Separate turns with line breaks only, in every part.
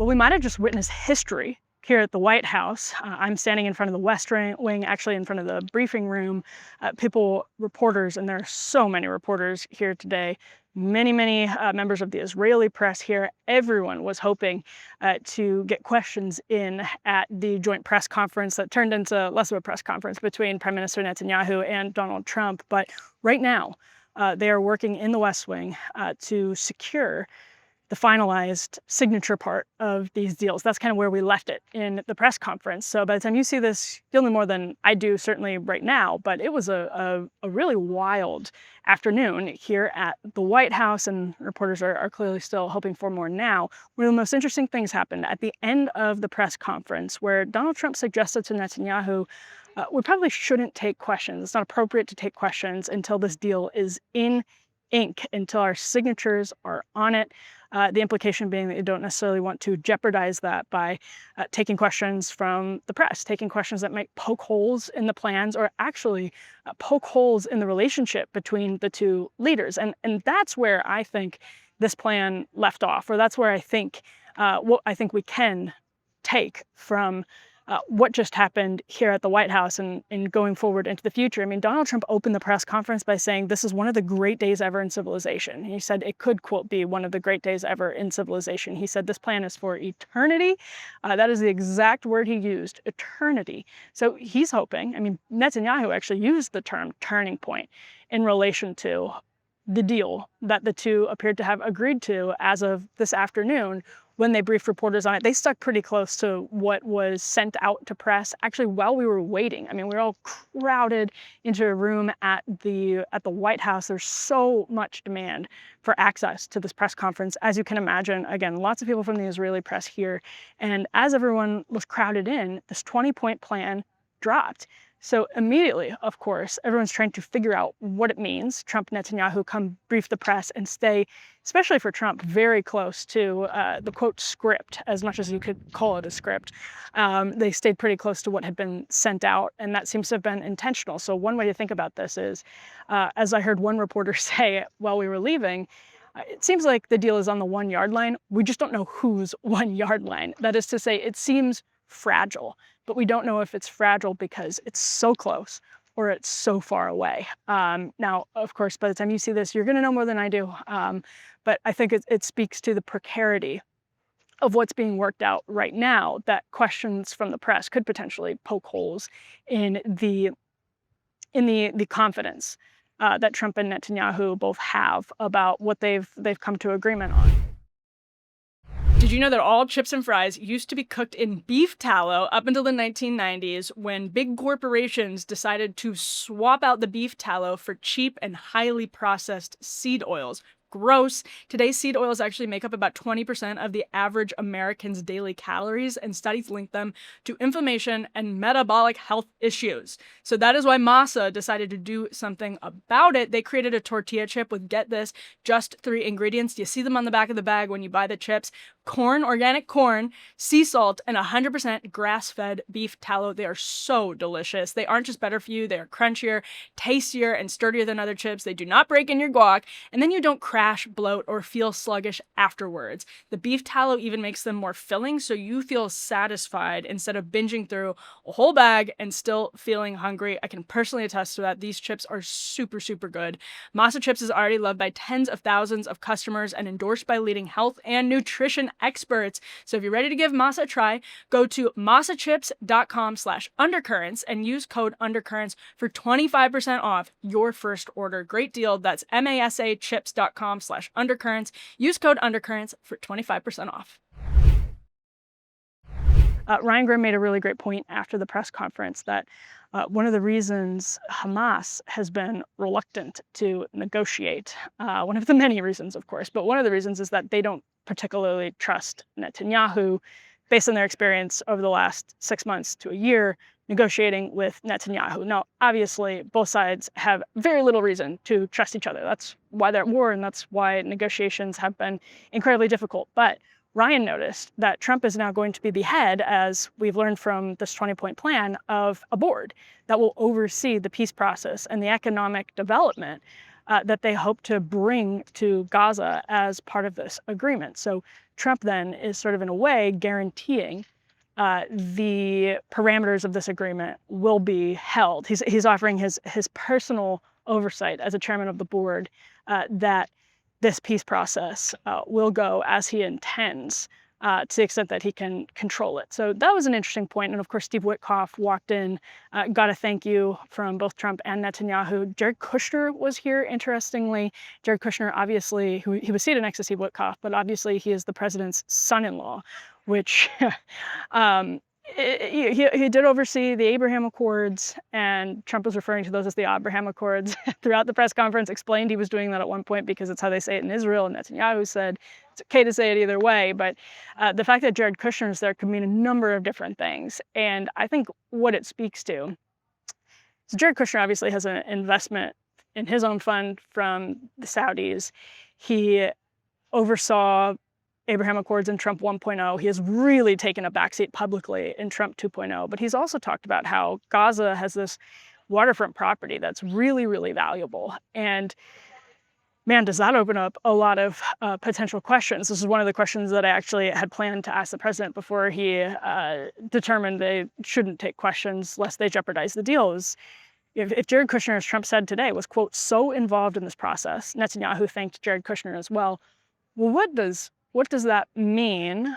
Well, we might have just witnessed history here at the White House. I'm standing in front of the West Wing, actually in front of the briefing room. Reporters, and there are so many reporters here today, many members of the Israeli press here. Everyone was hoping to get questions in at the joint press conference that turned into less of a press conference between Prime Minister Netanyahu and Donald Trump. But right now, they are working in the West Wing to secure the finalized signature part of these deals. That's kind of where we left it in the press conference. So by the time you see this, you'll know more than I do certainly right now, but it was a really wild afternoon here at the White House, and reporters are clearly still hoping for more now. One of the most interesting things happened at the end of the press conference where Donald Trump suggested to Netanyahu, we probably shouldn't take questions. It's not appropriate to take questions until this deal is in ink, until our signatures are on it. The implication being that you don't necessarily want to jeopardize that by taking questions from the press, taking questions that might poke holes in the plans or actually poke holes in the relationship between the two leaders. And that's where I think this plan left off, or that's where I think what I think we can take from what just happened here at the White House and going forward into the future. I mean, Donald Trump opened the press conference by saying this is one of the great days ever in civilization. He said it could, quote, be one of the great days ever in civilization. He said this plan is for eternity. That is the exact word he used, eternity. So he's hoping, I mean, Netanyahu actually used the term turning point in relation to the deal that the two appeared to have agreed to as of this afternoon. When they briefed reporters on it, they stuck pretty close to what was sent out to press actually while we were waiting. I mean, we were all crowded into a room at the White House. There's so much demand for access to this press conference, as you can imagine. Again, lots of people from the Israeli press here. And as everyone was crowded in, this 20-point plan dropped. So immediately, of course, everyone's trying to figure out what it means. Trump and Netanyahu come brief the press and stay, especially for Trump, very close to the quote script, as much as you could call it a script. They stayed pretty close to what had been sent out, and that seems to have been intentional. So one way to think about this is, as I heard one reporter say while we were leaving, it seems like the deal is on the 1 yard line. We just don't know whose 1 yard line. That is to say, it seems fragile, but we don't know if it's fragile because it's so close or it's so far away. Now, of course, by the time you see this, you're going to know more than I do. But I think it speaks to the precarity of what's being worked out right now, that questions from the press could potentially poke holes in the confidence that Trump and Netanyahu both have about what they've come to agreement on. Did you know that all chips and fries used to be cooked in beef tallow up until the 1990s, when big corporations decided to swap out the beef tallow for cheap and highly processed seed oils? Gross. Today's seed oils actually make up about 20% of the average American's daily calories, and studies link them to inflammation and metabolic health issues. So that is why Masa decided to do something about it. They created a tortilla chip with, get this, just 3 ingredients. You see them on the back of the bag when you buy the chips: corn, organic corn, sea salt, and 100% grass-fed beef tallow. They are so delicious. They aren't just better for you, they are crunchier, tastier, and sturdier than other chips. They do not break in your guac, and then you don't crash, bloat, or feel sluggish afterwards. The beef tallow even makes them more filling, so you feel satisfied instead of binging through a whole bag and still feeling hungry. I can personally attest to that. These chips are super good. Masa Chips is already loved by tens of thousands of customers and endorsed by leading health and nutrition experts. So if you're ready to give Masa a try, go to masachips.com/undercurrents and use code undercurrents for 25% off your first order. Great deal. That's masachips.com/undercurrents. Use code undercurrents for 25% off. Ryan Grim made a really great point after the press conference that one of the reasons Hamas has been reluctant to negotiate, one of the many reasons, of course, but one of the reasons is that they don't particularly trust Netanyahu, based on their experience over the last 6 months to a year negotiating with Netanyahu. Now, obviously, both sides have very little reason to trust each other. That's why they're at war, and that's why negotiations have been incredibly difficult. But Ryan noticed that Trump is now going to be the head, as we've learned from this 20-point plan, of a board that will oversee the peace process and the economic development that they hope to bring to Gaza as part of this agreement. So Trump then is sort of in a way guaranteeing the parameters of this agreement will be held. He's offering his personal oversight as a chairman of the board that this peace process will go as he intends, to the extent that he can control it. So that was an interesting point. And of course, Steve Witkoff walked in, got a thank you from both Trump and Netanyahu. Jared Kushner was here, interestingly. Jared Kushner, obviously, he was seated next to Steve Witkoff, but obviously he is the president's son-in-law, which he did oversee the Abraham Accords, and Trump was referring to those as the Abraham Accords throughout the press conference, explained he was doing that at one point because it's how they say it in Israel, and Netanyahu said it's okay to say it either way. But the fact that Jared Kushner is there could mean a number of different things. And I think what it speaks to, so Jared Kushner obviously has an investment in his own fund from the Saudis. He oversaw Abraham Accords in Trump 1.0. He has really taken a backseat publicly in Trump 2.0, but he's also talked about how Gaza has this waterfront property that's really, really valuable. And man, does that open up a lot of potential questions. This is one of the questions that I actually had planned to ask the president before he determined they shouldn't take questions lest they jeopardize the deal. If Jared Kushner, as Trump said today, was, quote, so involved in this process, Netanyahu thanked Jared Kushner as well. Well, what does that mean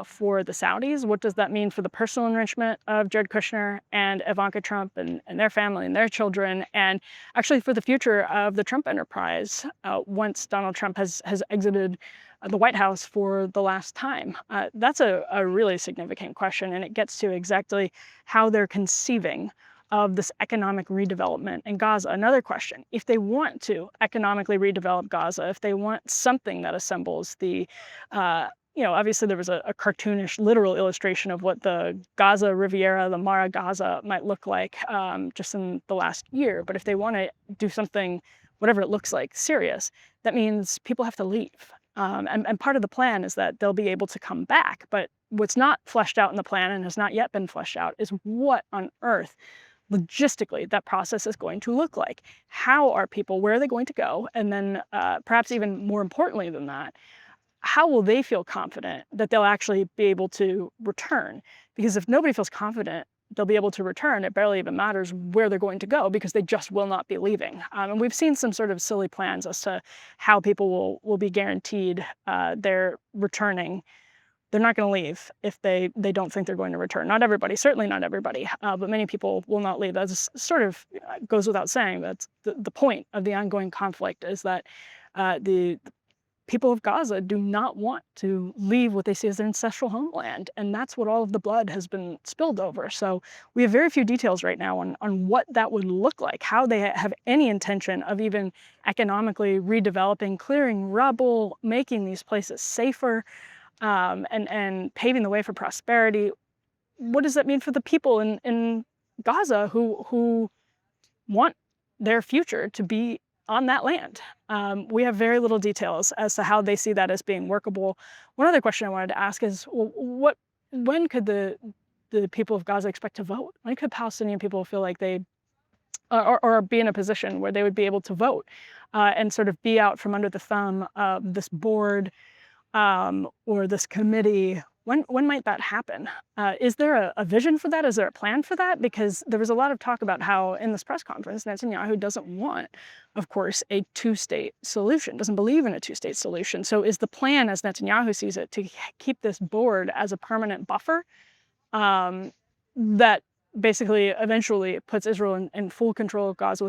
for the Saudis? What does that mean for the personal enrichment of Jared Kushner and Ivanka Trump and their family and their children, and actually for the future of the Trump enterprise once Donald Trump has exited the White House for the last time? That's a really significant question, and it gets to exactly how they're conceiving of this economic redevelopment in Gaza. Another question, if they want to economically redevelop Gaza, if they want something that assembles the, obviously there was a cartoonish literal illustration of what the Gaza Riviera, the Mara Gaza might look like just in the last year. But if they want to do something, whatever it looks like, serious, that means people have to leave. And part of the plan is that they'll be able to come back. But what's not fleshed out in the plan and has not yet been fleshed out is what on earth logistically that process is going to look like. How are people, where are they going to go? And then perhaps even more importantly than that, how will they feel confident that they'll actually be able to return? Because if nobody feels confident they'll be able to return, it barely even matters where they're going to go because they just will not be leaving. And we've seen some sort of silly plans as to how people will be guaranteed they're returning. They're not going to leave if they don't think they're going to return. Not everybody, certainly not everybody, but many people will not leave. That sort of goes without saying. That's the point of the ongoing conflict is that the people of Gaza do not want to leave what they see as their ancestral homeland. And that's what all of the blood has been spilled over. So we have very few details right now on what that would look like, how they have any intention of even economically redeveloping, clearing rubble, making these places safer, and paving the way for prosperity. What does that mean for the people in Gaza who want their future to be on that land? We have very little details as to how they see that as being workable. One other question I wanted to ask is, when could the people of Gaza expect to vote? When could Palestinian people feel like they or be in a position where they would be able to vote and sort of be out from under the thumb of this board or this committee? When might that happen? Is there a vision for that? Is there a plan for that? Because there was a lot of talk about how in this press conference, Netanyahu doesn't want, of course, a two-state solution, doesn't believe in a two-state solution. So is the plan, as Netanyahu sees it, to keep this board as a permanent buffer that basically eventually puts Israel in full control of Gaza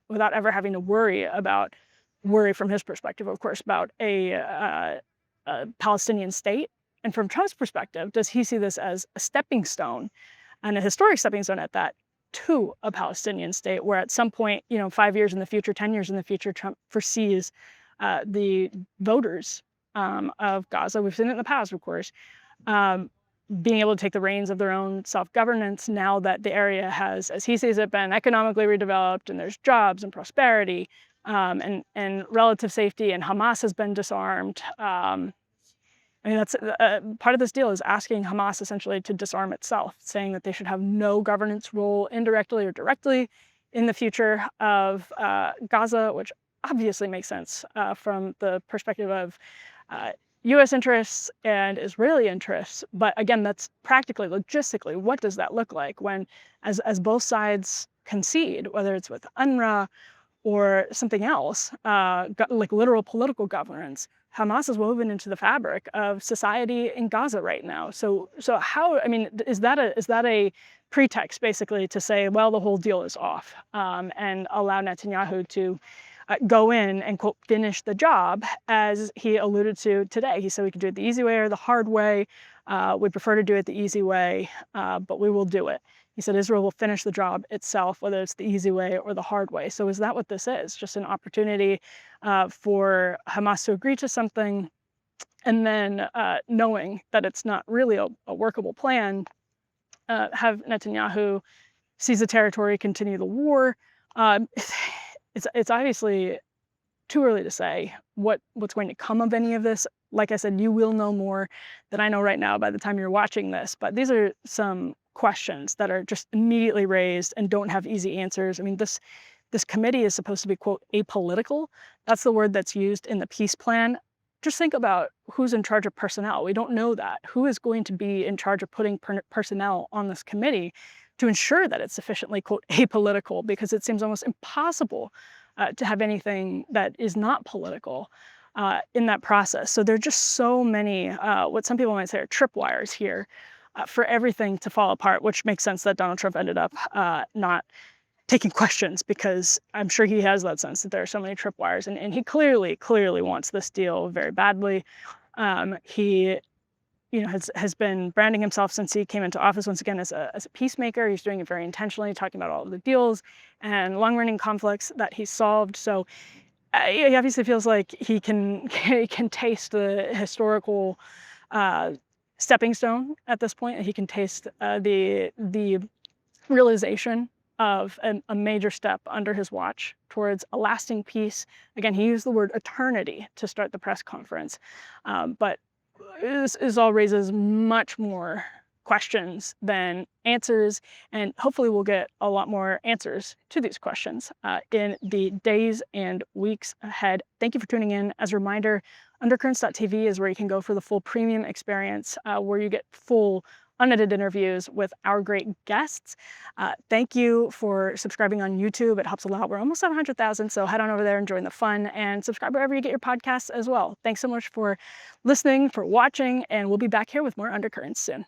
without ever having to worry from his perspective, of course, about a Palestinian state? And from Trump's perspective, does he see this as a stepping stone, and a historic stepping stone at that, to a Palestinian state, where at some point, 5 years in the future, 10 years in the future, Trump foresees the voters of Gaza, we've seen it in the past, of course, being able to take the reins of their own self-governance now that the area has, as he sees it, been economically redeveloped, and there's jobs and prosperity and relative safety, and Hamas has been disarmed. That's part of this deal is asking Hamas essentially to disarm itself, saying that they should have no governance role indirectly or directly in the future of Gaza, which obviously makes sense from the perspective of U.S. interests and Israeli interests. But again, that's practically, logistically, what does that look like when, as both sides concede, whether it's with UNRWA or something else, like literal political governance, Hamas is woven into the fabric of society in Gaza right now. So how, I mean, is that a pretext basically to say, well, the whole deal is off, and allow Netanyahu to go in and, quote, finish the job, as he alluded to today? He said we could do it the easy way or the hard way. We prefer to do it the easy way, but we will do it. He said Israel will finish the job itself, whether it's the easy way or the hard way. So is that what this is? Just an opportunity for Hamas to agree to something, and then knowing that it's not really a workable plan, have Netanyahu seize the territory, continue the war? It's obviously too early to say what's going to come of any of this. Like I said, you will know more than I know right now by the time you're watching this. But these are some questions that are just immediately raised and don't have easy answers. I mean, this committee is supposed to be, quote, apolitical. That's the word that's used in the peace plan. Just think about who's in charge of personnel. We don't know that. Who is going to be in charge of putting personnel on this committee to ensure that it's sufficiently, quote, apolitical? Because it seems almost impossible to have anything that is not political in that process. So there are just so many, what some people might say are tripwires here, for everything to fall apart, which makes sense that Donald Trump ended up not taking questions, because I'm sure he has that sense that there are so many tripwires, and he clearly wants this deal very badly. He has been branding himself since he came into office once again as a peacemaker. He's doing it very intentionally, talking about all of the deals and long-running conflicts that he's solved. So he obviously feels like he can taste the historical stepping stone at this point, and he can taste the realization of a major step under his watch towards a lasting peace. Again, he used the word eternity to start the press conference, but this all raises much more questions than answers, and hopefully we'll get a lot more answers to these questions in the days and weeks ahead. Thank you for tuning in. As a reminder, Undercurrents.tv is where you can go for the full premium experience, where you get full unedited interviews with our great guests. Thank you for subscribing on YouTube. It helps a lot. We're almost at 100,000, so head on over there and join the fun, and subscribe wherever you get your podcasts as well. Thanks so much for listening, for watching, and we'll be back here with more Undercurrents soon.